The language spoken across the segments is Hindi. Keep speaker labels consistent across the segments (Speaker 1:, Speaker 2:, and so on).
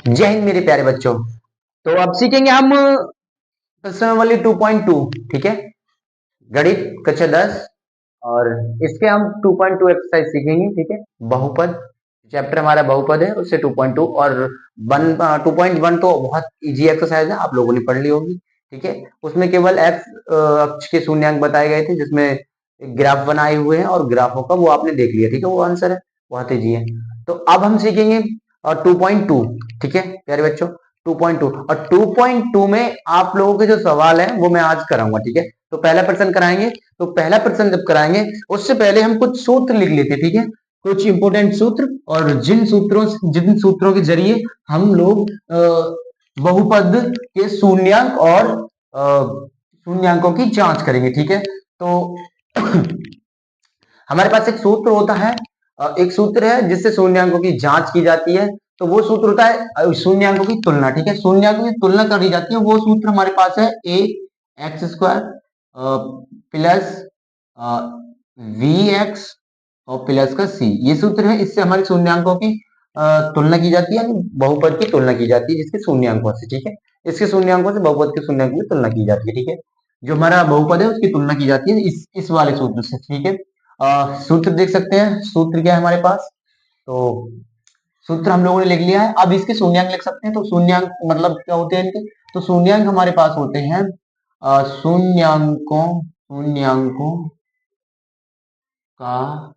Speaker 1: जय हिंद मेरे प्यारे बच्चों। तो अब सीखेंगे हम प्रश्नावली 2.2। ठीक है, गणित कक्षा 10 और इसके हम 2.2 एक्सरसाइज सीखेंगे। ठीक है, बहुपद चैप्टर हमारा बहुपद है, उससे 2.2 और 2.1 तो बहुत इजी एक्सरसाइज है, आप लोगों ने पढ़ ली होगी। ठीक है, उसमें केवल एक्स अक्ष के शून्यांक बताए गए थे, जिसमें एक ग्राफ बनाए हुए हैं और ग्राफों का वो आपने देख लिया। ठीक है, वो आंसर है, बहुत इजी है। तो अब हम सीखेंगे 2.2। ठीक है प्यारे बच्चों, 2.2 और 2.2 में आप लोगों के जो सवाल है वो मैं आज कराऊंगा। ठीक है, तो पहला प्रश्न कराएंगे। तो पहला प्रश्न जब कराएंगे उससे पहले हम कुछ सूत्र लिख लेते हैं। ठीक है, कुछ इंपोर्टेंट सूत्र, और जिन सूत्रों के जरिए हम लोग बहुपद के शून्यांक और शून्यांकों की जांच करेंगे। ठीक है, तो हमारे पास एक सूत्र होता है, एक सूत्र है जिससे शून्यांकों की जांच की जाती है। तो वो सूत्र होता है शून्यांकों की तुलना। ठीक है, शून्यांकों की तुलना करी जाती है, वो सूत्र हमारे पास है A X square plus V X और प्लस का सी। ये सूत्र है, इससे हमारे शून्यांकों की तुलना की जाती है, यानी बहुपद की तुलना की जाती है जिसके शून्यांकों से। ठीक है, इसके शून्यांकों से बहुपद के शून्यांकों की तुलना की जाती है। ठीक है, जो हमारा बहुपद है उसकी तुलना की जाती है इस वाले सूत्र से। ठीक है, सूत्र देख सकते हैं, सूत्र क्या है हमारे पास। तो सूत्र हम लोगों ने लिख लिया है, अब इसके शून्यांक लिख सकते हैं। तो शून्यांक मतलब क्या होते हैं इनके, तो शून्यांक हमारे पास होते हैं शून्यांकों का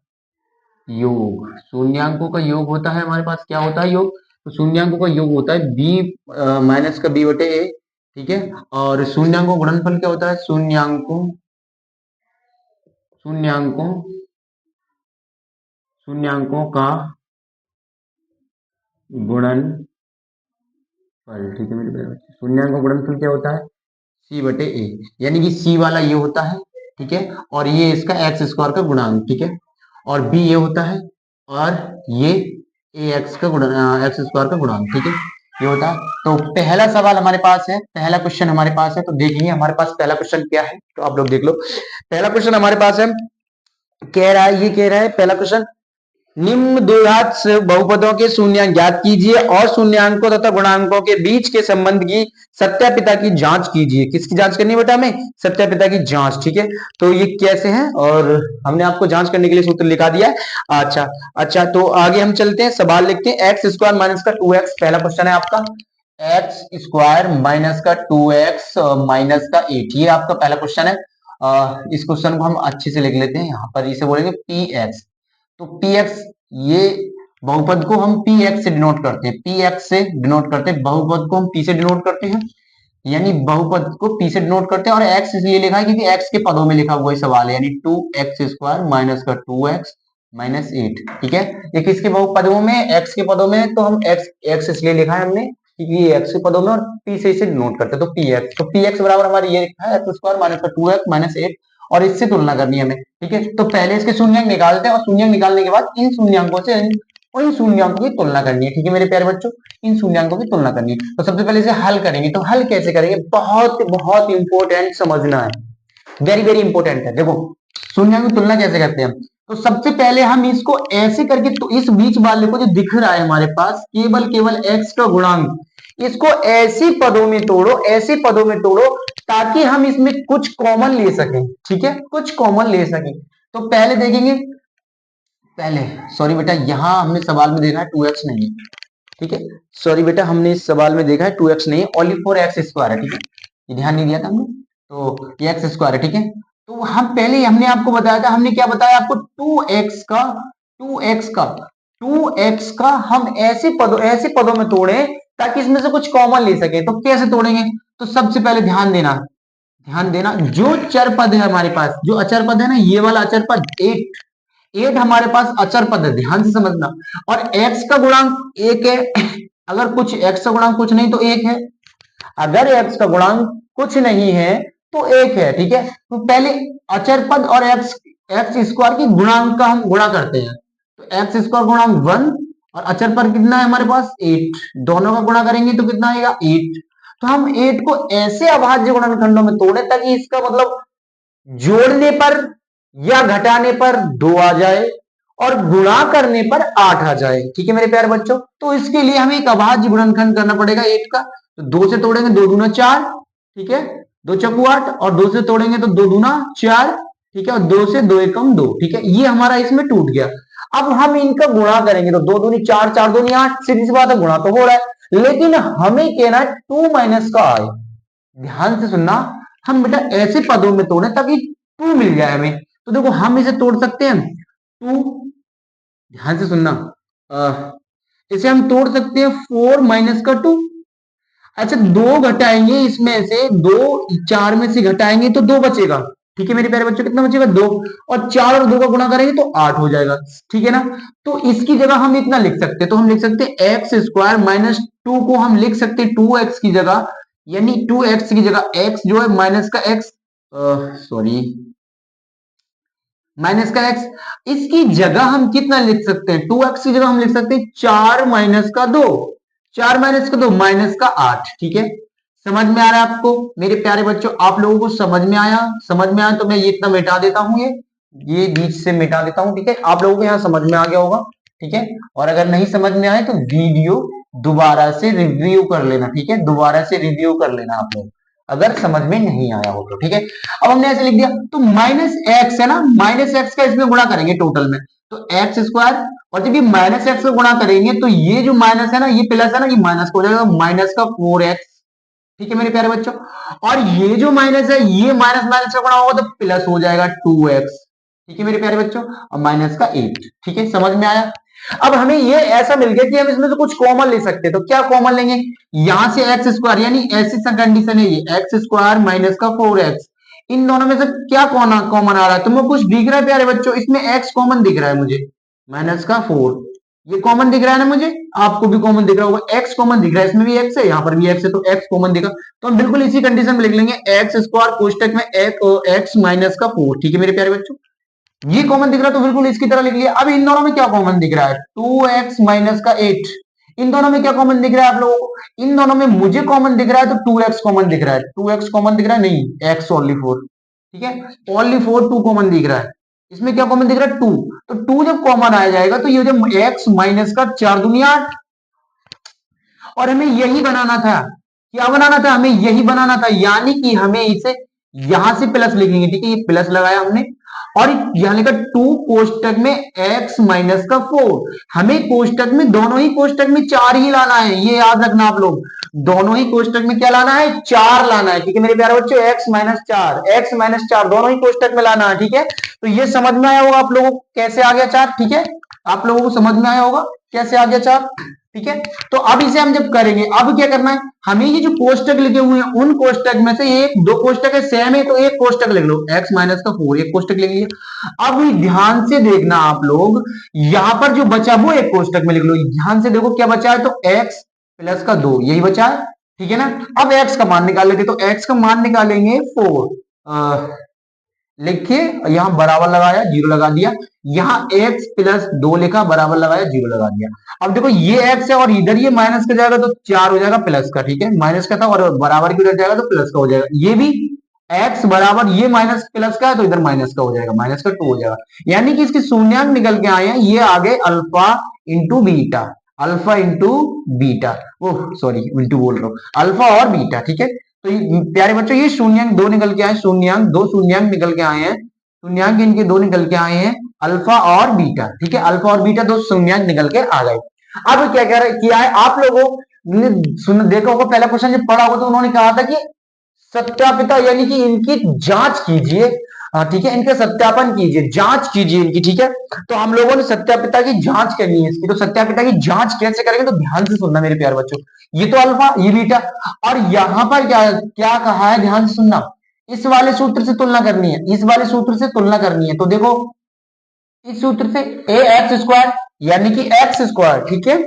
Speaker 1: योग। शून्यांकों का योग होता है हमारे पास, क्या होता है योग, तो शून्यांकों का योग होता है बी माइनस का बी बटे ए। ठीक है, और शून्यांकों गुणनफल क्या होता है, शून्यांकों शून्यांकों शून्यांकों का गुणनफल। ठीक है मेरे प्यारे बच्चे, शून्यांकों का गुणनफल क्या होता है, सी बटे ए, यानी कि सी वाला ये होता है। ठीक है, और ये इसका एक्स स्क्वायर का गुणांक। ठीक है, और बी ये होता है, और ये ए एक्स का गुण एक्स स्क्वायर का गुणांक। ठीक है, ये होता है। तो पहला सवाल हमारे पास है, पहला क्वेश्चन हमारे पास है, तो देखेंगे हमारे पास पहला क्वेश्चन क्या है। तो आप लोग देख लो, पहला क्वेश्चन हमारे पास है, कह रहा है, ये कह रहा है पहला क्वेश्चन, निम्न द्विघात बहुपदों के शून्यांक ज्ञात कीजिए और शून्यांकों तथा गुणांकों के बीच के संबंध की सत्यापिता की जांच कीजिए। किसकी जांच करनी है बेटा हमें, सत्यापिता की जांच। ठीक है, तो ये कैसे है, और हमने आपको जांच करने के लिए सूत्र लिखा दिया है। अच्छा अच्छा, तो आगे हम चलते हैं, सवाल लिखते हैं, एक्स स्क्वायर माइनस का 2x, पहला क्वेश्चन है आपका, एक्स स्क्वायर माइनस का 2x माइनस का 8, ये आपका पहला क्वेश्चन है। इस क्वेश्चन को हम अच्छे से लिख लेते हैं, यहाँ पर इसे बोलेंगे पी एक्स। तो पी एक्स, ये बहुपद को हम पी एक्स से डिनोट करते हैं, पी एक्स से डिनोट करते हैं, बहुपद को हम पी से डिनोट करते हैं, यानी बहुपद को पी से डिनोट करते हैं। और एक्स इसलिए लिखा है क्योंकि एक्स के पदों में लिखा हुआ सवाल है, यानी 2x² माइनस का 2x माइनस 8। ठीक है, ये किसके बहुपदों में, एक्स के पदों में, तो हम एक्स एक्स इसलिए लिखा है हमने क्योंकि ये एक्स के पदों में और पी से इसे डिनोट करते हैं। तो पी एक्स, तो पी एक्स बराबर हमारे ये लिखा है x² माइनस का 2x माइनस 8, और इससे तुलना करनी है हमें। ठीक है, तो पहले इसके शून्यांक निकालते हैं, और शून्यांक निकालने के बाद इन शून्यांकों से उन शून्यांकों की तुलना करनी है। ठीक है मेरे प्यारे बच्चों, इन शून्यांकों की तुलना करनी है। तो सबसे पहले इसे हल करेंगे, तो हल कैसे करेंगे, बहुत बहुत इंपॉर्टेंट समझना है, वेरी वेरी इंपॉर्टेंट है। देखो शून्यांकों की तुलना कैसे करते हैं, तो सबसे पहले हम इसको ऐसे करके, तो इस बीच वाले को जो दिख रहा है हमारे पास, केवल केवल एक्स का गुणांक, इसको ऐसे पदों में तोड़ो, ऐसे पदों में तोड़ो, ताकि हम इसमें कुछ कॉमन ले सकें। ठीक है, कुछ कॉमन ले सकें। तो पहले देखेंगे, पहले सॉरी बेटा, यहां हमने सवाल में देखा है 2x नहीं है। ठीक है, सॉरी बेटा, हमने इस सवाल में देखा है 2x नहीं है, ओनली 4x² है। ठीक है, ये ध्यान नहीं दिया था हमने, तो ये x² है। ठीक है, तो हम पहले हमने आपको बताया था, हमने क्या बताया आपको, 2x का हम ऐसे पदों में तोड़े ताकि इसमें से कुछ कॉमन ले सके। तो कैसे तोड़ेंगे, तो सबसे पहले ध्यान देना, जो चर पद है हमारे पास, जो अचर पद है ना, ये वाला अचर पद 8 हमारे पास अचर पद है, ध्यान से समझना। और x का गुणांक 1 है, अगर कुछ x का गुणांक कुछ नहीं तो 1 है, अगर x का गुणांक कुछ नहीं है तो 1 है। ठीक है, तो पहले अचर पद और एक्स स्क्वायर की गुणांक का हम गुणा करते हैं। तो x² गुणांक 1 और अचर पद कितना है हमारे पास 8, दोनों का गुणा करेंगे तो कितना आएगा 8। तो हम 8 को ऐसे अभाज्य गुणनखंडों में तोड़े ताकि इसका मतलब जोड़ने पर या घटाने पर 2 आ जाए, और गुणा करने पर 8 आ जाए, ठीक है मेरे प्यारे बच्चों। तो इसके लिए हमें एक अभाज्य गुणनखंड करना पड़ेगा 8 का। तो 2 से तोड़ेंगे 2 दूना 4, ठीक है, 2 चौकू 8, और 2 से तोड़ेंगे तो 2 दूना 4, ठीक है, और 2 से 2 एकम 2, ठीक है, ये हमारा इसमें टूट गया। अब हम इनका गुणा करेंगे तो 2 दूनी 4, 4 दूनी 8, सीधी सी बात है, गुणा तो हो रहा है, लेकिन हमें कहना है 2 माइनस का आए। ध्यान से सुनना, हम बेटा ऐसे पदों में तोड़े ताकि 2 मिल जाए हमें। तो देखो हम इसे तोड़ सकते हैं 2, ध्यान से सुनना, इसे हम तोड़ सकते हैं 4 माइनस का 2। अच्छा, 2 घटाएंगे इसमें से, 2 4 में से घटाएंगे तो 2 बचेगा, ठीक है मेरे प्यारे बच्चों, कितना बचेगा 2, और 4 और 2 का गुणा करेंगे तो 8 हो जाएगा, ठीक है ना। तो इसकी जगह हम इतना लिख सकते हैं, तो हम लिख सकते हैं एक्स स्क्वायर माइनस 2 को हम लिख सकते हैं 2x की जगह, यानी 2x की जगह x जो है माइनस का x, सॉरी माइनस का x, इसकी जगह हम कितना लिख सकते हैं, 2x की जगह हम लिख सकते हैं 4 माइनस का 2, 4 माइनस का 2 माइनस का 8, ठीक है। समझ में आ रहा है आपको मेरे प्यारे बच्चों, आप लोगों को समझ में आया? समझ में आया तो मैं ये इतना मिटा देता हूं, ये बीच से मिटा देता हूं, ठीक है, आप लोगों को यहाँ समझ में आ गया होगा, ठीक है। और अगर नहीं समझ में आए तो वीडियो दोबारा से रिव्यू कर लेना, ठीक है, दोबारा से रिव्यू कर लेना आप लोग, अगर समझ में नहीं आया हो तो, ठीक है। अब हमने ऐसे लिख दिया, तो माइनस एक्स है ना, माइनस एक्स का इसमें गुणा करेंगे टोटल में, तो एक्स स्क्वायर, और जब ये माइनस एक्स का गुणा करेंगे तो ये जो माइनस है ना, ये प्लस है ना, ये माइनस हो जाएगा, माइनस का 4x, ठीक है मेरे प्यारे बच्चों। और ये जो माइनस है, ये माइनस माइनस का गुणा होगा तो प्लस हो जाएगा 2x, ठीक है मेरे प्यारे बच्चों, और माइनस का 8, ठीक है, समझ में आया। अब हमें ये ऐसा मिल गया कि हम इसमें से कुछ कॉमन ले सकते हैं, तो क्या कॉमन लेंगे, यहां से एक्स स्क्वायर, यानी ऐसी कंडीशन है ये एक्स स्क्वायर माइनस का 4x, इन दोनों में से क्या कॉमन आ रहा है, तुम्हें कुछ दिख रहा है प्यारे बच्चों, इसमें x कॉमन दिख रहा है मुझे, माइनस का 4, ये कॉमन दिख रहा है ना मुझे, आपको भी कॉमन दिख रहा होगा, x कॉमन दिख रहा है, इसमें भी x है, यहाँ पर भी x है, तो x कॉमन दिखा, तो हम बिल्कुल इसी कंडीशन में लिख लेंगे एक्स स्क्वायर कोष्टक में x माइनस का 4, ठीक है मेरे प्यारे बच्चों, ये कॉमन दिख रहा है तो बिल्कुल इसकी तरह लिख लिया। अब इन दोनों में क्या कॉमन दिख रहा है, 2x माइनस का 8, इन दोनों में क्या कॉमन दिख रहा है आप लोगों को, इन दोनों में मुझे कॉमन दिख रहा है तो 2x कॉमन दिख रहा है, 2x कॉमन दिख रहा है, नहीं x ओनली 4, ठीक है, ओनली 4, 2 कॉमन दिख रहा है, इसमें क्या कॉमन दिख रहा है 2, तो 2 जब कॉमन आ जाएगा तो ये जब x माइनस का 4 दूनी 8, और हमें यही बनाना था, क्या बनाना था, हमें यही बनाना था, यानी कि हमें इसे यहां से प्लस लिखेंगे, ठीक है, ये प्लस लगाया हमने, और यहां लिखा 2 कोष्टक में x माइनस का 4, हमें कोष्टक में, दोनों ही कोष्टक में 4 ही लाना है, ये याद रखना आप लोग, दोनों ही कोष्टक में क्या लाना है, 4 लाना है, ठीक है मेरे प्यारे बच्चों, x माइनस 4 दोनों ही कोष्टक में लाना है, ठीक है। तो ये समझ में आया होगा आप लोगों को कैसे आ गया 4, ठीक है, आप लोगों को समझ में आया होगा कैसे आ गया 4, ठीक है। तो अब इसे हम जब करेंगे, अब क्या करना है, हमें ये जो कोष्टक लिखे हुए हैं उन कोष्टक में से एक दो कोष्टक है सेम है, तो एक कोष्टक लिख लो, x माइनस का 4, एक कोष्टक लिख लिया। अब ध्यान से देखना आप लोग, यहां पर जो बचा वो एक कोष्टक में लिख लो, ध्यान से देखो क्या बचा है, तो x प्लस का 2 यही बचा है, ठीक है ना। अब x का मान निकाल लेते, तो x का मान निकालेंगे 4, लिखिए, यहां बराबर लगाया, जीरो लगा दिया, यहां x प्लस 2 लिखा, बराबर लगाया, जीरो लगा दिया। अब देखो ये x है और इधर ये माइनस का जाएगा तो 4 हो जाएगा प्लस का, ठीक है, माइनस का था और बराबर की उधर जाएगा तो प्लस का हो जाएगा, ये भी x बराबर, ये माइनस प्लस का है तो इधर माइनस का हो जाएगा, माइनस का 2 हो जाएगा, यानी कि इसके शून्यांक निकल के आए हैं, ये आ गए alpha into beta, alpha into beta, oh sorry into बोल रहा हूं, अल्फा और बीटा, ठीक है। तो प्यारे बच्चों ये शून्यांक दो निकल के आए, शून्यांक दो शून्यांक निकल के आए हैं, शून्यांक इनके दो निकल के आए हैं, अल्फा और बीटा, ठीक है, अल्फा और बीटा दो शून्यांक निकल के आ गए। अब क्या कह रहे किया है आप लोगों ने, सुन देखा होगा पहला क्वेश्चन जब पढ़ा होगा तो उन्होंने कहा था कि सत्यापिता, यानी कि इनकी जांच कीजिए, ठीक है, इनका सत्यापन कीजिए, जांच कीजिए इनकी, ठीक है। तो हम लोगों ने सत्यापिता की जांच करनी है इसकी, तो सत्यापिता की जांच कैसे करेंगे, तो ध्यान से सुनना मेरे प्यारे बच्चों, ये तो अल्फा ये बीटा, और यहां पर क्या क्या कहा है, ध्यान से सुनना, इस वाले सूत्र से तुलना करनी है, इस वाले सूत्र से तुलना करनी है, तो देखो इस सूत्र से ए एक्स स्क्वायर यानी कि एक्स स्क्वायर, ठीक है,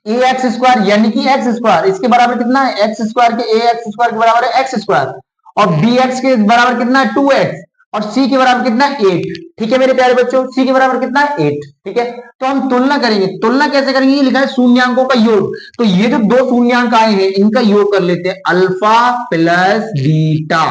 Speaker 1: ए एक्स स्क्वायर यानी कि एक्स स्क्वायर, इसके बराबर कितना है, एक्स स्क्वायर के ए एक्स स्क्वायर के बराबर है एक्स स्क्वायर, और बी एक्स के बराबर कितना है 2x, और सी के बराबर कितना है 8, ठीक है मेरे प्यारे बच्चों, सी के बराबर कितना है 8, ठीक है। तो हम तुलना करेंगे, तुलना कैसे करेंगे, ये लिखा है शून्यांकों का योग, तो ये जो दो शून्यांक आए हैं इनका योग कर लेते हैं, अल्फा प्लस बीटा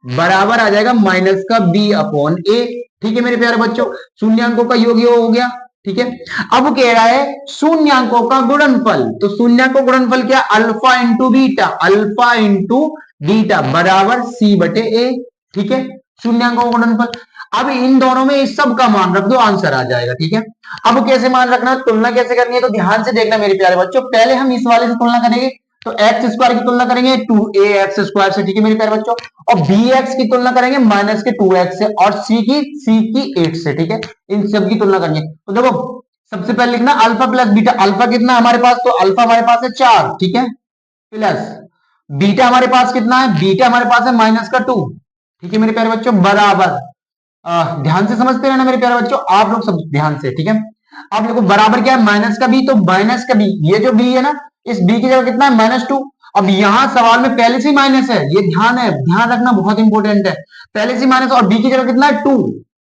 Speaker 1: बराबर आ जाएगा माइनस का बी अपॉन ए, ठीक है मेरे प्यारे बच्चों, शून्यांकों का योग ये हो गया। ठीक है, अब कह रहा है शून्यांकों का गुणनफल। तो शून्यांकों का गुणनफल क्या? Alpha into beta, alpha into beta बराबर सी बटे ए। ठीक है, शून्यांकों का गुणनफल। अब इन दोनों में इस सब का मान रख दो, आंसर आ जाएगा। ठीक है, अब कैसे मान रखना है, तुलना कैसे करनी है, तो ध्यान से देखना मेरे प्यारे बच्चों। पहले हम इस वाले से तुलना करेंगे, तो एक्स स्क्वायर की तुलना करेंगे 2ax² से। ठीक है मेरे प्यारे बच्चों, और बी एक्स की तुलना करेंगे माइनस के 2x से, और सी की 8 से। ठीक है, इन सब की तुलना करेंगे। तो देखो सबसे पहले लिखना अल्फा प्लस बीटा। अल्फा कितना है हमारे पास, तो अल्फा हमारे पास है 4। ठीक है, प्लस बीटा हमारे पास कितना है, बीटा हमारे पास है -2। ठीक है मेरे प्यारे बच्चों, बराबर ध्यान से समझते रहना मेरे प्यारे बच्चों, आप लोग सब ध्यान से। ठीक है, आप देखो बराबर क्या है, माइनस का बी, तो माइनस का बी, ये जो बी है ना, इस बी की जगह कितना है -2। अब यहां सवाल में पहले से ही माइनस है, ये ध्यान है, ध्यान रखना बहुत इंपॉर्टेंट है। पहले से माइनस, और बी की जगह कितना है 2,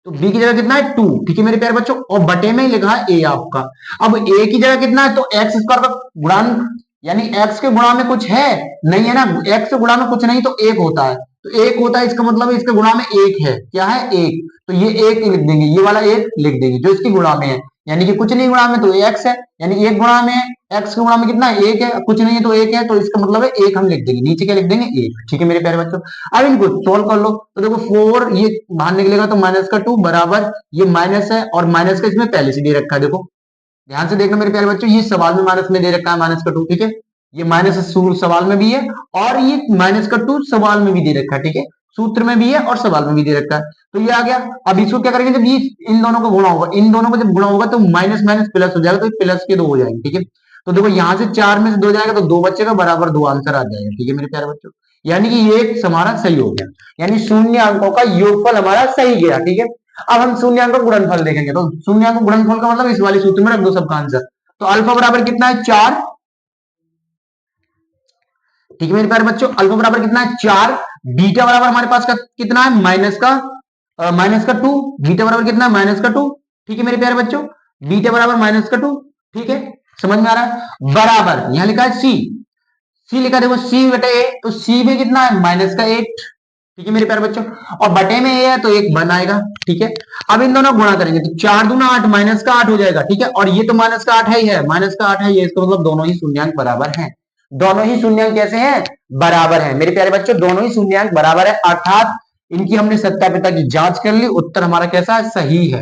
Speaker 1: तो बी की जगह कितना है 2। ठीक है मेरे प्यारे बच्चों, और बटे में ही लिखा है ए आपका। अब ए की जगह कितना है, तो एक्स स्क्वायर का गुणांक, यानी एक्स के गुणा में कुछ है नहीं है ना, एक्स के गुणा में कुछ नहीं तो एक होता है, तो एक होता है, इसका मतलब है इसके गुणा में एक है। क्या है, एक। तो ये एक लिख देंगे, ये वाला एक लिख देंगे जो इसकी गुणा में है, यानी कि कुछ नहीं गुणा में तो एक्स है, यानी एक गुणा में है, एक्स के गुणा में कितना है, एक है, कुछ नहीं है तो एक है, तो इसका मतलब है एक हम लिख देंगे, नीचे क्या लिख देंगे, एक। ठीक है मेरे प्यारे बच्चों, अब इनको सोल्व कर लो। तो देखो 4 ये बाहर निकलेगा तो -2 बराबर, ये माइनस है और माइनस का इसमें पहले से दे रखा है। देखो ध्यान से देखना मेरे प्यारे बच्चों, ये सवाल में माइनस में दे रखा है -2। ठीक है, ये माइनस सवाल में भी है, और ये -2 सवाल में भी दे रखा है। ठीक है, सूत्र में भी है और सवाल में भी दे रखा है, तो ये आ गया। अब इसको क्या करेंगे, जब ये इन दोनों को गुणा होगा, इन दोनों को जब गुणा होगा तो माइनस माइनस प्लस हो जाएगा, तो प्लस के 2 हो जाएंगे। ठीक है, तो देखो यहां से 4 में से 2 जाएगा तो 2 बच्चेगा, बराबर 2 आंसर आ जाएगा। ठीक है मेरे प्यारे बच्चों, यानी कि ये हमारा सही हो गया, यानी शून्य अंकों का योगफल हमारा सही गया। ठीक है, अब हम शून्यांक गुणनफल देखेंगे, तो शून्यांक गुणनफल का मतलब इस वाले सूत्र में रख दो सबका आंसर। तो अल्फा बराबर कितना है 4। ठीक है मेरे प्यारे बच्चों, अल्फा बराबर कितना है 4, बीटा बराबर हमारे पास का कितना है -2, बीटा बराबर कितना है -2। ठीक है मेरे प्यारे बच्चों, बीटा बराबर -2। ठीक है, समझ में आ रहा है, बराबर यहां लिखा है सी, सी लिखा देखो सी बटे ए, तो सी में कितना है -8। ठीक है मेरे प्यारे बच्चों, और बटे में ए है तो एक बन आएगा। ठीक है, अब इन दोनों गुणा करेंगे तो 4 दूना 8, -8 हो जाएगा। ठीक है, और ये तो -8 है ही है, -8 है ये, इसका मतलब दोनों ही शून्यांक बराबर हैं। दोनों ही शून्यांक कैसे हैं, बराबर है मेरे प्यारे बच्चों, दोनों ही शून्यांक बराबर है, अर्थात इनकी हमने सत्यापिता की जांच कर ली, उत्तर हमारा कैसा है, सही है।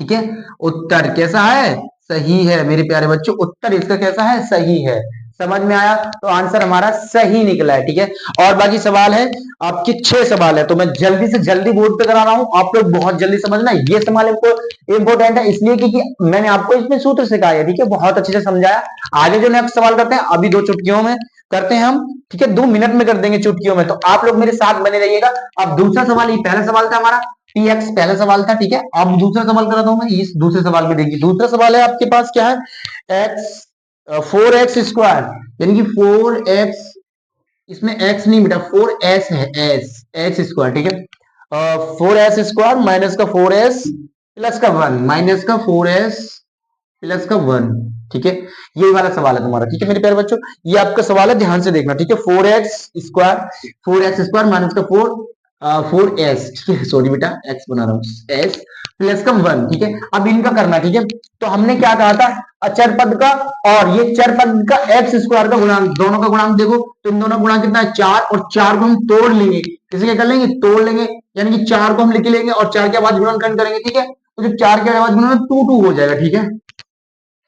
Speaker 1: ठीक है, उत्तर कैसा है, सही है मेरे प्यारे बच्चों, उत्तर इसका कैसा है, सही है। समझ में आया, तो आंसर हमारा सही निकला है। ठीक है, और बाकी सवाल है आपके 6 सवाल है, तो मैं जल्दी से जल्दी बोर्ड पे करा रहा हूं, आप लोग बहुत जल्दी समझना। ये सवाल इंपोर्टेंट है इसलिए क्योंकि मैंने आपको इसमें सूत्र सिखाया है। ठीक है, बहुत अच्छे से समझाया। आगे जो नेक्स्ट सवाल करते हैं, अभी 2 चुटकियों में करते हैं हम। ठीक है, 2 मिनट में कर देंगे चुटकियों में, तो आप लोग मेरे साथ बने रहिएगा। अब दूसरा सवाल, ये पहला सवाल था हमारा px, पहला सवाल था। ठीक है, अब दूसरा सवाल कराता हूं मैं, इस दूसरे सवाल में देखिए, दूसरा सवाल है आपके पास क्या है, x 4x², यानी कि 4x, इसमें x नहीं बेटा 4s है, s² ठीक है, 4s² माइनस का 4s प्लस का 1, माइनस का 4s प्लस का 1। ठीक है, ये वाला सवाल है तुम्हारा। ठीक है मेरे प्यारे बच्चों, ये आपका सवाल है, ध्यान से देखना। ठीक है, 4x² माइनस का 4s, ठीक है, सॉरी बेटा x बना रहा हूं, s प्लस का 1। ठीक है, अब इनका करना। ठीक है, तो हमने क्या कहा था, अचर पद का और ये चर पद का x² का गुणांक, दोनों का गुणांक देखो, तो इन दोनों का गुणांक कितना है 4, और 4 को हम तोड़ लेंगे, किसी क्या कर लेंगे, तोड़ लेंगे, यानी कि 4 को हम लिख लेंगे और 4 के बाद गुणनखंड करेंगे। ठीक है, तो जब 4 के बाद गुणन 2 हो जाएगा। ठीक है,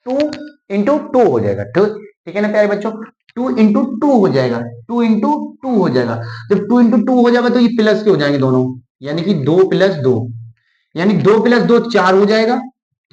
Speaker 1: 2 × 2 हो जाएगा। ठीक है ना प्यारे बच्चों, 2 × 2 हो जाएगा, 2 × 2 हो जाएगा। जब 2 × 2 हो जाएगा तो ये प्लस के हो जाएंगे दोनों, यानी कि 2 + 2, यानी 2 + 2 4 हो जाएगा।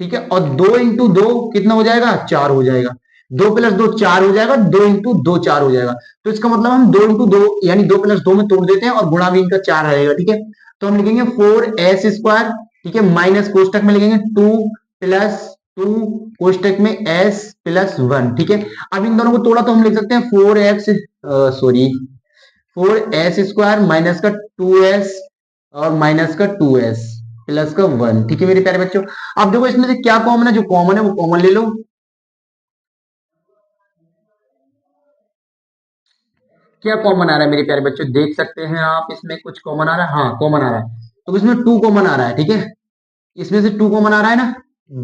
Speaker 1: ठीक है, और 2 × 2 कितना हो जाएगा, 4 हो जाएगा। 2 + 2 4 हो जाएगा, 2 × 2 4 हो जाएगा। तो इसका मतलब हम 2 × 2 यानी 2 + 2 में तोड़ देते हैं और गुणा भी इनका 4 रहेगा। ठीक है, तो हम लिखेंगे 4s²। ठीक है, माइनस कोष्टक में लिखेंगे 2 + 2 कोष्टक में s + 1। ठीक है, अब इन दोनों को तोड़ा तो हम लिख सकते हैं 4s² माइनस का 2s और माइनस का 2s प्लस का 1। ठीक है मेरे प्यारे बच्चों, अब देखो इसमें से क्या कॉमन है, जो कॉमन है वो कॉमन ले लो। क्या कॉमन आ रहा है मेरे प्यारे बच्चों, देख सकते हैं आप, इसमें कुछ कॉमन आ रहा है, हाँ कॉमन आ रहा है। तो इसमें 2 कॉमन आ रहा है, ठीक है, इसमें से 2 कॉमन आ रहा है ना,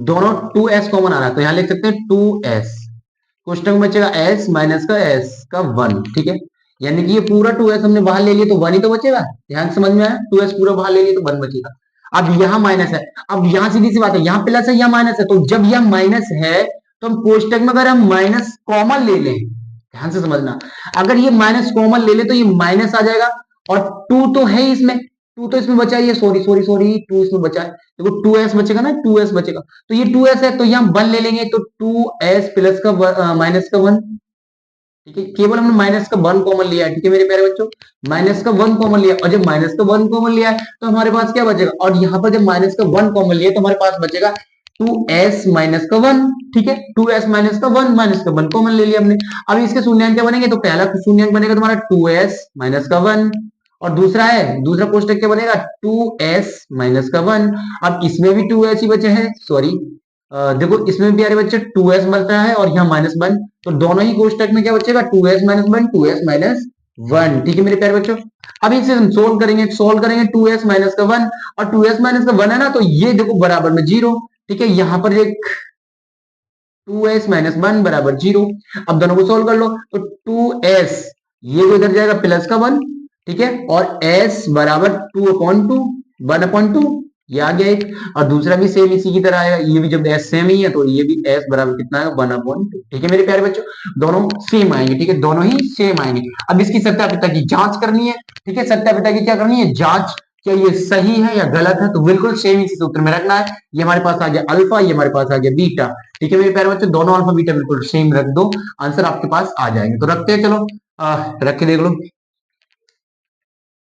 Speaker 1: दोनों 2s कॉमन आ रहा है, तो यहां लिख सकते हैं 2s, क्वेश्चन में बचेगा s माइनस का s का 1, ठीक है, यानी कि ये पूरा 2s हमने बाहर ले लिया तो 1 ही तो बचेगा, ध्यान से समझ में आया, 2s पूरा बाहर ले लिया तो 1 बचेगा। अब यहाँ माइनस है, अब यहाँ सीधी सी बात है, यहाँ प्लस है यहाँ माइनस है, तो जब यह माइनस है तो हम कोष्टक में अगर हम माइनस कॉमन ले लें, ध्यान से समझना, अगर ये माइनस कॉमन ले ले तो ये माइनस आ जाएगा, और 2 तो है ही इसमें, 2 तो इसमें बचा ही है, सॉरी सॉरी सॉरी 2 इसमें बचा है, देखो 2s बचेगा ना, 2s बचेगा, तो ये 2s है तो ये हम 1 ले लेंगे, तो 2s प्लस का माइनस का 1, ठीक है, केवल हमने माइनस का 1 कॉमन लिया है, ठीक है मेरे प्यारे बच्चों, माइनस का 1 कॉमन लिया, और जब माइनस का 1 कॉमन लिया है तो हमारे पास क्या बचेगा, और यहाँ पर जब माइनस का 1 कॉमन लिया तो हमारे पास बचेगा 2s माइनस का 1, ठीक है, 2s माइनस का 1, माइनस का 1 कॉमन ले लिया हमने। अब इसके शून्यांक क्या बनेंगे, तो पहला शून्यांक बनेगा तुम्हारा 2s माइनस का 1, और दूसरा है, दूसरा कोष्टक क्या बनेगा 2s माइनस का 1, अब इसमें भी 2s ही बचे हैं, सॉरी देखो इसमें भी प्यारे बच्चे 2s बचता है और यहाँ -1, तो दोनों ही कोष्टक में क्या बचेगा 2s माइनस 1, 2s माइनस 1, ठीक है मेरे प्यारे बच्चों। अब इसे हम सोल्व करेंगे 2s माइनस का 1, और 2s माइनस का 1 है ना, तो ये देखो बराबर में 0, ठीक है, यहाँ पर एक 2s माइनस 1 बराबर 0, अब दोनों को सोल्व कर लो, तो 2s ये को इधर जाएगा प्लस का 1, ठीक है, और s बराबर 2/2, 1/2, ये आ गया एक, और दूसरा भी सेम इसी की तरह आएगा, ये भी जब s सेम ही है तो ये भी s बराबर कितना आएगा 1/2, ठीक है मेरे प्यारे बच्चों, दोनों सेम आएंगे, ठीक है, दोनों ही सेम आएंगे। अब इसकी सत्यापिता की जांच करनी है, ठीक है, सत्यापिता की क्या करनी है, जांच, क्या ये सही है या गलत है, तो बिल्कुल सेम इसी सूत्र में रखना है, ये हमारे पास आ गया अल्फा, ये हमारे पास आ गया बीटा, ठीक है मेरे प्यारे बच्चों, दोनों अल्फा बीटा बिल्कुल सेम रख दो, आंसर आपके पास आ जाएंगे, तो रखते हैं, चलो रख के देख लो,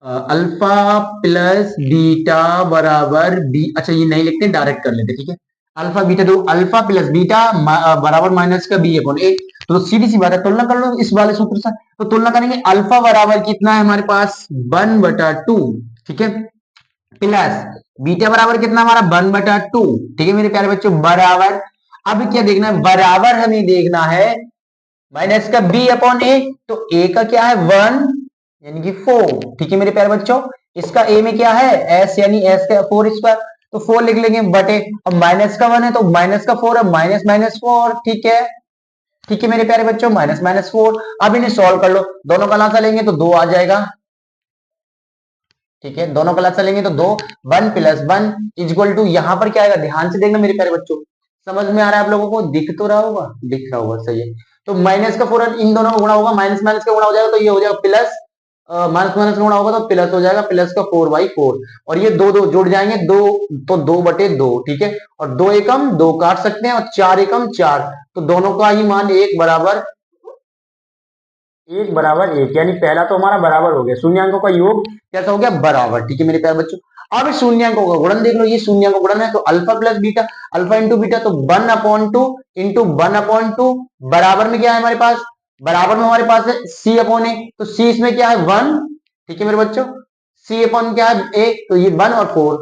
Speaker 1: अल्फा प्लस बीटा बराबर बी, अच्छा ये नहीं लिखते डायरेक्ट कर लेते, ठीक है, अल्फा बीटा दो, अल्फा प्लस बीटा बराबर माइनस का बी अपॉन ए, तो सीधी सी बात है, तुलना कर लो इस वाले सूत्र से, तो तुलना करेंगे, अल्फा बराबर कितना है हमारे पास 1/2, ठीक है, प्लस बीटा बराबर कितना हमारा 1/2, ठीक है मेरे प्यारे बच्चों, बराबर, अब क्या देखना है, बराबर हमें देखना है माइनस का बी अपॉन ए, तो ए का क्या है 1 यानी कि 4, ठीक है मेरे प्यारे बच्चों, इसका ए में क्या है एस यानी एस का 4 स्क्वायर, तो 4 लिख लेंगे बटे, अब माइनस का 1 है तो माइनस का 4 है, माइनस माइनस 4, ठीक है, ठीक है मेरे प्यारे बच्चों, माइनस माइनस 4, अब इन्हें सॉल्व कर लो, दोनों का लासा लेंगे तो 2 आ जाएगा, ठीक है, दोनों का लासा लेंगे तो 2, 1 + 1 इक्वल टू, यहां पर क्या आएगा, ध्यान से देखना मेरे प्यारे बच्चों, समझ में आ रहा है आप लोगों को, दिख तो रहा होगा, दिख रहा होगा, सही है, तो माइनस का 4 इन दोनों का गुणा होगा, माइनस माइनस का गुणा हो जाएगा तो ये हो जाएगा प्लस, माइनस माइनस का गुणा होगा तो प्लस हो जाएगा, प्लस का 4/4, और ये दो दो जुड़ जाएंगे, दो तो 2/2, ठीक है, और 2 एकम 2 काट सकते हैं, और 4 एकम 4, तो दोनों का ही मान 1 यानी पहला तो हमारा बराबर हो गया, शून्यांकों का योग कैसा हो गया बराबर, ठीक है मेरे प्यारे बच्चों। अब शून्यांकों का गुणन देख लो, ये शून्यांकों का गुणन है, तो alpha plus beta, alpha into beta, तो 1/2 इंटू 1/2, बराबर में क्या है हमारे पास, बराबर में हमारे पास है सी अपॉन ए, तो सी इसमें क्या है 1, ठीक है मेरे बच्चों, सी अपॉन क्या है ए, तो ये 1 और 4,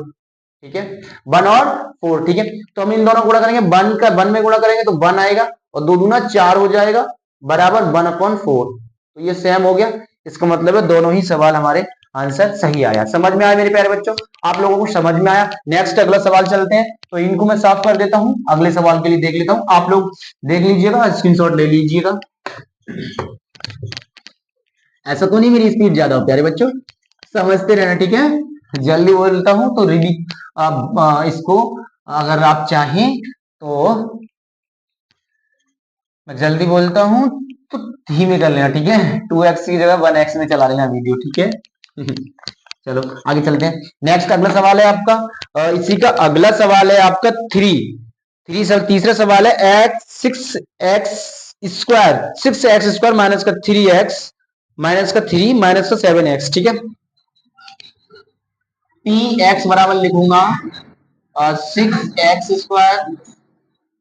Speaker 1: ठीक है, 1 और 4, ठीक है, तो हम इन दोनों गुणा करेंगे, 1 में गुणा करेंगे तो 1 आएगा, और 2 दूना 4 हो जाएगा, बराबर 1/4, तो ये सेम हो गया, इसका मतलब है दोनों ही सवाल हमारे आंसर सही आया, समझ में आया मेरे प्यारे बच्चों, आप लोगों को समझ में आया। नेक्स्ट अगला सवाल चलते हैं, तो इनको मैं साफ कर देता हूं, अगले सवाल के लिए देख लेता हूं, आप लोग देख लीजिएगा, स्क्रीनशॉट ले लीजिएगा, ऐसा तो नहीं मेरी स्पीड ज्यादा हो प्यारे बच्चों, समझते रहना, ठीक है, जल्दी बोलता हूं तो रिवी इसको अगर आप चाहें तो मैं जल्दी बोलता हूं तो धीमे कर लेना, ठीक है, 2x की जगह 1x में चला लेना वीडियो, ठीक है। चलो आगे चलते हैं, नेक्स्ट अगला सवाल है आपका, इसी का अगला सवाल है आपका तीसरा सवाल है सिक्स एक्स स्क्वायर माइनस का 3 माइनस का 7x, ठीक है, पी एक्स बराबर लिखूंगा 6x²,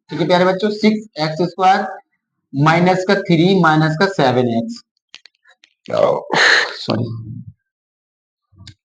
Speaker 1: ठीक है प्यारे बच्चों, 6x² माइनस का 3 माइनस का 7x, सॉरी,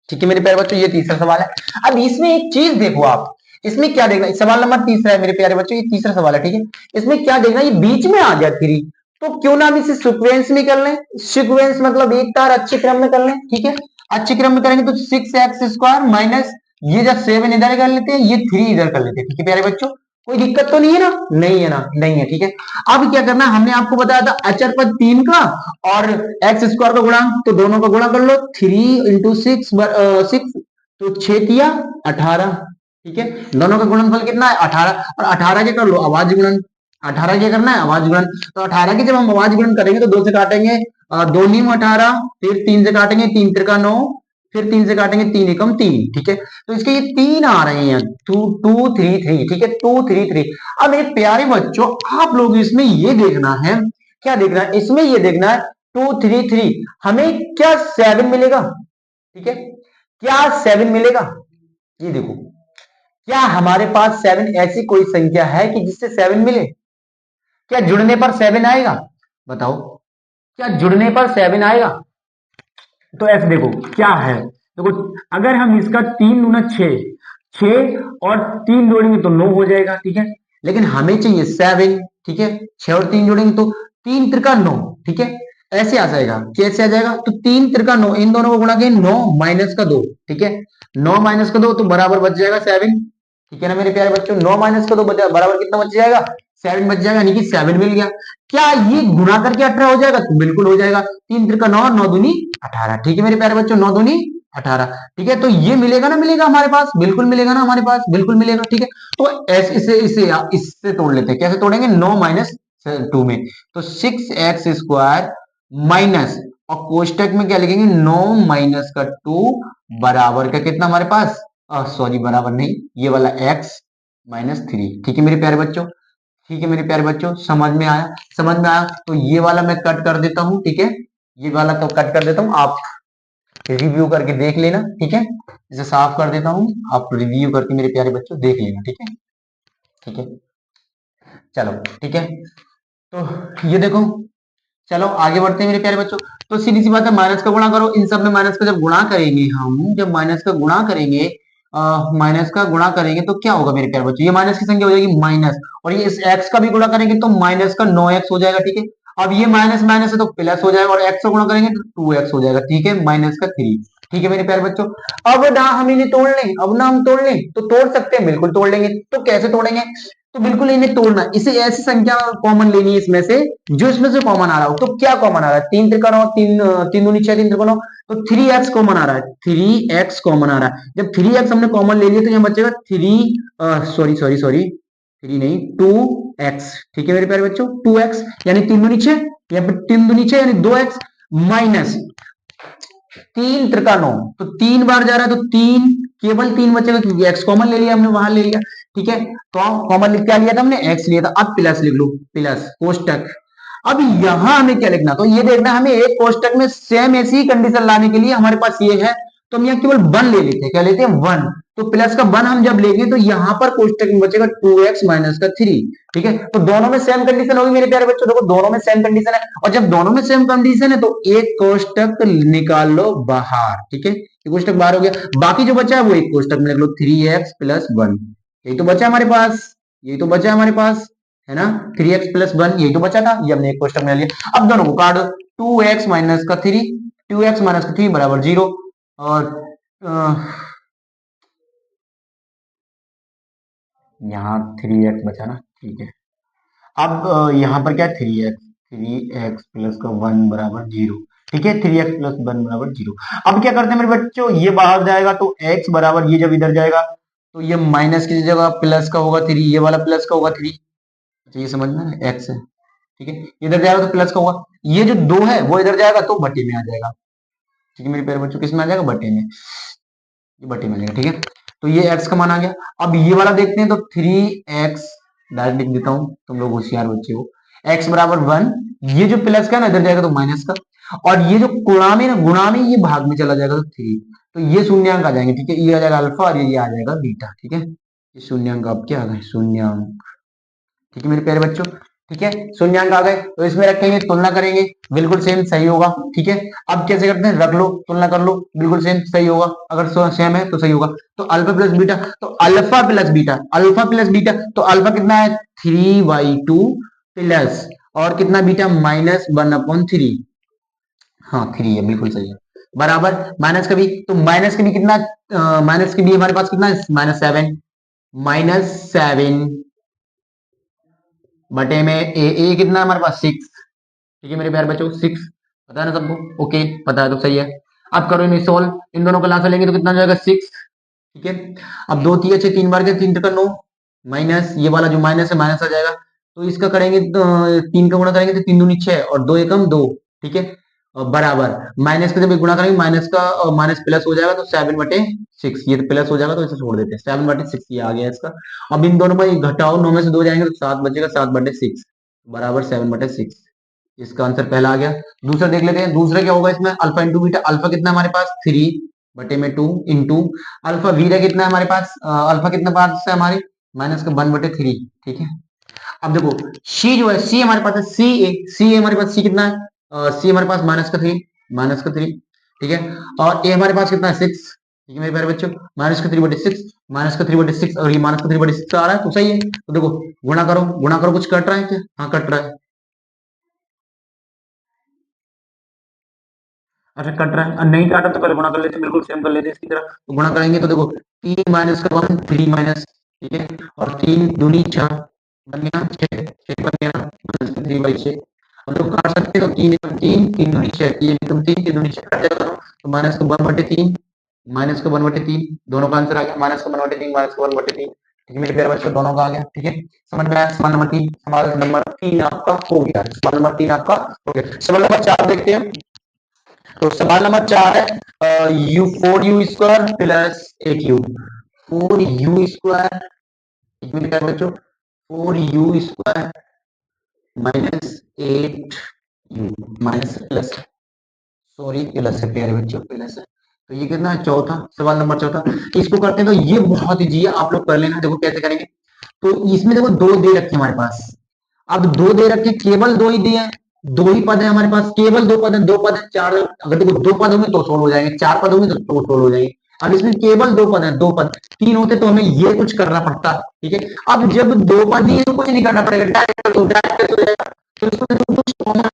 Speaker 1: ठीक है मेरे प्यारे बच्चों, ये तीसरा सवाल है। अब इसमें एक चीज देखो आप, इसमें क्या देखना, सवाल नंबर तीसरा है मेरे प्यारे बच्चों, ये तीसरा सवाल है, ठीक है, इसमें क्या देखना, ये बीच में आ गया 3, तो क्यों ना हम इसे सीक्वेंस में कर लें, सीक्वेंस मतलब एक तार अच्छे क्रम में कर लें, ठीक है, अच्छे क्रम में करेंगे तो 6x² माइनस ये जब 7 इधर कर लेते हैं, ये 3 इधर कर लेते हैं, ठीक है प्यारे बच्चों, कोई दिक्कत तो नहीं है ना, नहीं है ना, नहीं है, ठीक है। अब क्या करना है, हमने आपको बताया था अचर पद 3 का और एक्स स्क्वायर का गुणांक, तो दोनों का गुणा कर लो, 3 इंटू 6 तो 6 तिया 18, ठीक है। दोनों का गुणनफल कितना है 18, और 18 के कर लो अभाज्य गुणन, 18 क्या करना है अभाज्य गुणन, तो 18 की जब हम अभाज्य गुणन करेंगे तो 2 से काटेंगे, 2 नीम 18, फिर 3 से काटेंगे, 3 त्रिका 9, फिर 3 से काटेंगे, 3 एकम 3, ठीक है। तो इसके ये 3 आ रहे हैं, 2 2 3 3, ठीक है, 2 3 3। अब मेरे प्यारे बच्चों, आप लोग इसमें ये देखना है, क्या देखना है इसमें, ये देखना है 2 3 3 हमें क्या 7 मिलेगा, ठीक है, क्या 7 मिलेगा, ये देखो, क्या हमारे पास 7 ऐसी कोई संख्या है कि जिससे 7 मिले, क्या जुड़ने पर 7 आएगा, बताओ, क्या जुड़ने पर 7 आएगा, तो ऐसे देखो क्या है, देखो अगर हम इसका 3 दूना 6, 6 और 3 जोड़ेंगे तो 9 हो जाएगा, ठीक है, लेकिन हमें चाहिए 7, ठीक है, 6 और 3 जोड़ेंगे तो 3 त्रिका 9, ठीक है, ऐसे आ जाएगा, कैसे आ जाएगा, तो 3 त्रिका 9, इन दोनों को गुणा के 9 माइनस का 2, ठीक है, 9 माइनस का 2 तो बराबर बच जाएगा 7, ठीक है ना मेरे प्यारे बच्चों, 9 माइनस का 2 बराबर कितना बच जाएगा, 7 बच जाएगा, यानी कि 7 मिल गया। क्या ये गुणा करके 18 हो जाएगा, तो बिल्कुल हो जाएगा, 3 त्रिका 9, 9 दूनी 18, ठीक है मेरे प्यारे बच्चों, 9 दूनी 18, ठीक है, तो ये मिलेगा ना, मिलेगा हमारे पास, बिल्कुल मिलेगा ना हमारे पास, बिल्कुल मिलेगा, ठीक है। तो ऐसे इसे इसे इससे तोड़ लेते हैं, कैसे तोड़ेंगे, 9 माइनस 2 में, तो 6x² माइनस, और कोष्टक में क्या लिखेंगे, 9 माइनस का 2 बराबर का कितना हमारे पास, सॉरी बराबर नहीं, ये वाला x माइनस 3, ठीक है मेरे प्यारे बच्चों, ठीक है मेरे प्यारे बच्चों, समझ में आया, समझ में आया, तो ये वाला मैं कट कर देता हूं, ठीक है, ये वाला तो कट कर देता हूं, आप रिव्यू करके देख लेना, ठीक है, इसे साफ कर देता हूं, आप रिव्यू करके मेरे प्यारे बच्चों देख लेना, ठीक है, ठीक है, चलो ठीक है, तो ये देखो, चलो आगे बढ़ते हैं मेरे प्यारे बच्चों, तो सीधी सी बात है, माइनस का गुणा करो, इन सब में माइनस का जब गुणा करेंगे हम, जब माइनस का गुणा करेंगे, माइनस का गुणा करेंगे तो क्या होगा मेरे प्यारे बच्चों, ये माइनस की संख्या हो जाएगी माइनस, और ये इस एक्स का भी गुणा करेंगे तो माइनस का 9x हो जाएगा, ठीक है। अब ये माइनस माइनस है तो प्लस हो जाएगा, और एक्स का गुणा करेंगे तो 2x हो जाएगा, ठीक है, माइनस का 3, ठीक है मेरे प्यारे बच्चों। अब ना हम इन्हें तोड़ लें, अब ना हम तोड़ लें तो तोड़ सकते हैं, बिल्कुल तोड़ लेंगे, तो कैसे तोड़ेंगे, तो बिल्कुल इन्हें तोड़ना, इसे ऐसी संख्या कॉमन लेनी है इसमें से, जो इसमें से कॉमन आ रहा हो, तो क्या कॉमन आ रहा है, 3 त्रिका 9, 3 3 दूनी 6, 3 त्रिका 9, तो 3x कॉमन आ रहा है, 3x कॉमन आ रहा है, जब 3x हमने कॉमन ले लिया तो यहाँ बचेगा 3, सॉरी सॉरी सॉरी, 3 नहीं 2x, ठीक है मेरे प्यारे बच्चों, 2x यानी 3 दूनी 6, या फिर 3 दूनी 6 यानी 2x माइनस 3 त्रिका 9, तो 3 बार जा रहा है तो 3, केवल 3 बचेगा क्योंकि x कॉमन ले लिया हमने, वहां ले लिया, ठीक है, तो कॉमन क्या लिया था हमने, x लिया था, अब प्लस लिख लो, प्लस कोष्टक। अब यहां हमें क्या लिखना, तो ये देखना हमें एक कोष्टक में सेम ऐसी कंडीशन लाने के लिए हमारे पास ये है, तो हम यहाँ केवल 1 ले लेते हैं, क्या लेते हैं 1, तो प्लस का 1 हम जब लेंगे तो यहां पर कोष्टक में बचेगा 2x माइनस का 3, ठीक है, तो दोनों में सेम कंडीशन होगी मेरे प्यारे बच्चों, देखो दोनों में सेम कंडीशन है, और जब दोनों में सेम कंडीशन है तो एक कोष्टक निकाल लो बाहर, ठीक है, एक कोष्टक बाहर हो गया, बाकी जो बचा है वो एक कोष्टक में लिख लो, 3x प्लस 1, यही तो बचा हमारे पास, यही तो बचा हमारे पास, है ना, 3x प्लस 1 यही तो बचा था, ये हमने एक कोष्टक में लिया, अब दोनों को काट दो, 2x माइनस का 3, 2x माइनस का 3 बराबर 0, और यहाँ 3x बचा ना, ठीक है, अब यहाँ पर क्या है 3x प्लस का 1 बराबर 0, ठीक है, 3x प्लस 1 बराबर 0। अब क्या करते हैं मेरे बच्चों, ये बाहर जाएगा तो x बराबर, ये जब इधर जाएगा तो ये माइनस की जगह प्लस का होगा 3, ये वाला प्लस का होगा 3, अच्छा ये समझ में ना, x है, ठीक है, इधर जाएगा तो प्लस का होगा, ये जो 2 है वो इधर जाएगा तो बटे में आ जाएगा, ठीक है मेरे प्यारे बच्चों, किस में आ जाएगा, बटे में, ये बटे में आ जाएगा, ठीक है, तो ये x का मान आ गया। अब ये वाला देखते हैं तो 3x डायरेक्ट लिख देता हूं, तुम लोग होशियार बच्चे हो, x बराबर 1, ये जो प्लस का ना इधर जाएगा तो माइनस का, और ये जो गुणा में ना, गुणा में ये भाग में चला जाएगा तो 3, तो ये शून्यंक आ जाएंगे, ठीक है, ये आ जाएगा अल्फा और ये आ जाएगा बीटा, ठीक है, ये शून्यंक अब क्या आ गए, शून्यंक, ठीक है मेरे प्यारे बच्चों, ठीक है, शून्यंक आ गए, तो इसमें रखेंगे, तुलना करेंगे, बिल्कुल सेम सही होगा, ठीक है। अब कैसे करते हैं, रख लो, तुलना कर लो, बिल्कुल सेम सही होगा, अगर सेम है तो सही होगा, तो अल्फा प्लस बीटा, तो alpha plus beta, alpha plus beta, तो अल्फा कितना है 3/2 प्लस, और कितना बीटा -1/3, हाँ 3 है, बिल्कुल सही है, बराबर माइनस का भी, तो माइनस के भी कितना, माइनस के भी हमारे पास कितना है, -7, -7 बटे में ए कितना है हमारे पास 6, ठीक है मेरे प्यारे बच्चों 6, पता है ना सबको, ओके पता है तो सही है। अब करो इन्हें सोल्व, इन दोनों को लाकर लेंगे तो कितना हो जाएगा 6, ठीक है। अब 2 3 अच्छे 3 बार के 3 का 9, माइनस ये वाला जो माइनस है माइनस आ जाएगा, तो इसका करेंगे तो 3 का गुणा करेंगे तो 3 दूनी 6 और 2 एकम 2, ठीक है। और बराबर माइनस का जब गुणा करेंगे माइनस का माइनस प्लस हो जाएगा तो 7/6, ये तो प्लस हो जाएगा तो इसे छोड़ देते हैं, 7/6 ये आ गया इसका। अब इन दोनों में घटाओ, 9 में से 2 जाएंगे तो 7 बचेगा, 7/6 बराबर 7/6, इसका आंसर पहला आ गया। दूसरा देख लेते हैं, दूसरा क्या होगा इसमें, अल्फा इंटू बीटा, अल्फा कितना हमारे पास 3/2 इंटू अल्फा, बीटा कितना है हमारे पास, अल्फा कितना पास है हमारे, माइनस का 1/3, ठीक है। अब देखो सी जो है, सी हमारे पास है सी ए हमारे पास, सी कितना है, सी हमारे पास -3, ठीक है। और ए हमारे पास कितना है 6, ठीक है मेरे प्यारे बच्चों, -3/6, -3/6, और ये -3/6 आ रहा है तो सही है। तो देखो गुणा करो, कुछ कट रहा है क्या, हाँ कट रहा है, अच्छा कट रहा है, नहीं काटा तो पहले गुणा कर लेते, बिल्कुल सेम कर लेते इसकी तरह, तो गुणा करेंगे तो देखो 3 माइनस का 1 3 माइनस, ठीक है। और 3 दूनी 4 बन गया 6 बन गया, -3/6। हम लोग काट सकते हैं तो 3 दूनी 6, 3 दूनी 6 काट जाएगा, तो माइनस का 1/3, दोनों का आंसर आ गया, माइनस का 1/3, माइनस का 1/3, ठीक है मेरे प्यारे बच्चों, दोनों का आ गया, ठीक है। समझ में आया, सवाल नंबर 3, सवाल नंबर 3 आपका हो गया, सवाल नंबर 3 आपका हो गया। सवाल नंबर 4 देखते हैं, तो सवाल नंबर 4 है, you 4u² plus 8u, 4u², बच्चों 4u² -8u, minus plus, sorry plus है प्यारे बच्चों, प्लस है, तो ये कितना है चौथा, सवाल नंबर चौथा। इसको करते हैं तो ये बहुत इजी है, आप लोग कर लेना, देखो कैसे करेंगे। तो इसमें देखो दो दे रखे हमारे पास, अब दो दे रखे, केवल दो ही दिए हैं, दो ही पद है हमारे पास, केवल दो पद है, दो पद है, चार, अगर देखो दो पद होंगे तो सोल्व हो जाएंगे, चार पद होंगे तो सोल्व हो जाएंगे। अब इसमें केवल दो पद है, दो पद, तीन होते तो हमें ये कुछ करना पड़ता, ठीक है। अब जब दो पद ही है तो कुछ नहीं करना पड़ेगा, डायरेक्ट कर दो, डायरेक्ट हो जाएगा। तो इसमें कुछ कॉमन